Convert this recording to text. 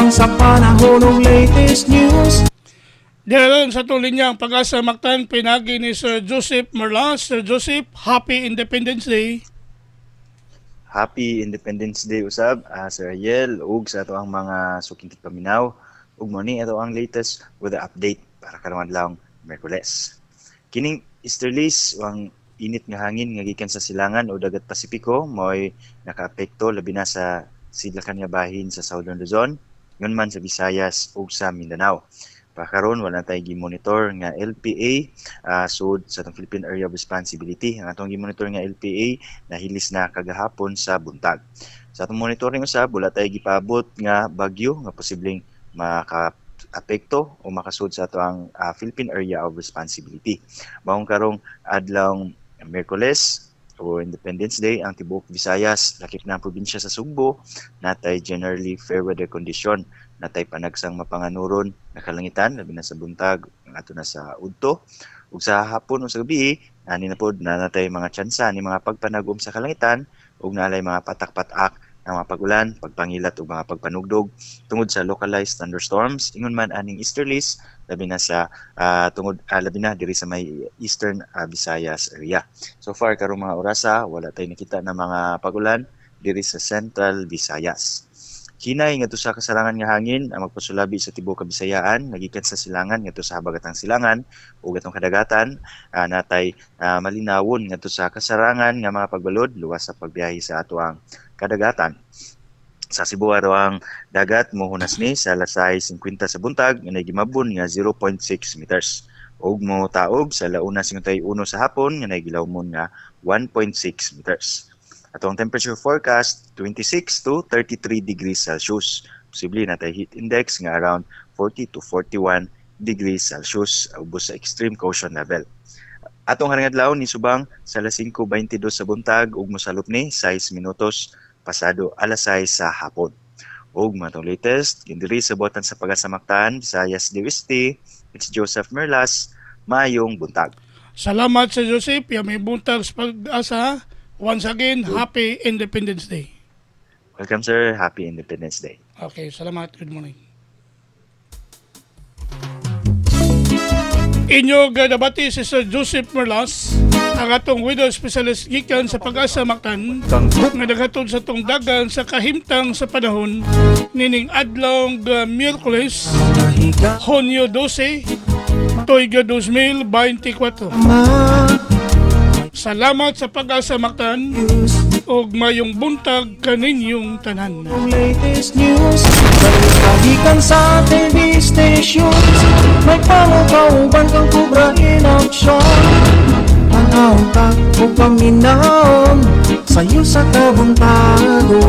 lang sa panahon ng latest news. Dahil sa itong linyang Pag-asa Mactan, pinagi ni Sir Joseph Merlas. Sir Joseph, Happy Independence Day. Happy Independence Day usab, Sir Ariel, ug sa ato ang mga suking paminaw. Ug mo ni ato ang latest weather update para karong adlaw Miyerkules. Kining easterlies ang init nga hangin nga gikan sa silangan o dagat Pasipiko mo'y nakaapekto labi na sa sidlakan nga bahin sa Southern Luzon, ngon man sa Visayas ug sa Mindanao. Pakaron wala tay gi-monitor nga LPA sud sa atong Philippine Area of Responsibility. Ang atong gi-monitor nga LPA nahilis na kagahapon sa buntag. Sa atong monitoring usab wala tay gipaabot nga bagyo nga posibleng maka-apekto o makasud sa ato ang Philippine Area of Responsibility. Maong karong adlaw Miyerkules o Independence Day, ang tibuok Visayas, lakip na ang probinsya sa Sugbo, natay generally fair weather condition, natay panagsang mapanganuron na kalangitan, labi na sa buntag, ato na sa udto, ug sa hapon o sa gabi, ani na pod na natay mga tsansa ni mga pagpanagom sa kalangitan, ug nalay mga patak-patak ng mga pagulan, pagpangilat ug mga pagpanugdog tungod sa localized thunderstorms. Ingon man aning easterlies, labi na sa labi na diri sa may eastern Visayas area. So far karong mga orasa wala tay nakita na mga pagulan diri sa central Visayas. Hinay ngadto sa kasarangan nga hangin ang magpasulabi sa tibuok Kabisayaan, nagikan sa silangan ngadto sa habagatang silangan ug atong kadagatan, natay malinawon ngadto sa kasarangan nga mga pagbalod luwas sa pagbiyahe sa ato ang kadagatan. Sa Cebu ang dagat mohunas ni sa lasay 50 sa buntag nga nagimabon nga 0.6 meters. Ug mo taob sa launa 51 sa hapon nga nagilawmon nga 1.6 meters. Atong temperature forecast 26 to 33 degrees Celsius. Posible natay heat index nga around 40 to 41 degrees Celsius ubos sa extreme caution level. Atong harang adlaw ni subang sa alas 5:22 sa buntag ug mosalop ni 6 minutos pasado alas 6 sa hapon. Ug matong latest diri sa buhatan sa Pag-asa Mactan, Visayas del Oeste, it's Joseph Merlas. Mayong buntag. Salamat sa Joseph. May buntag sa Pag-asa. Once again, Happy Independence Day. Welcome sir, Happy Independence Day. Okay, salamat. Good morning. Inyo gadabati si Sir Joseph Merlas, ang atong weather specialist gikan sa Pag-asa Mactan, nga naghatod sa tong dagan sa kahimtang sa panahon nining adlaw Miyerkules, Hunyo 12, Toyga 2024. Salamat sa Pag-asa Mactan ug mayong buntag kaninyong tanan. Latest news, balikan sa TV stations, may pangukauban kang kubra in action. Panahon ka o paminaon, sa'yo sa kabuntagon.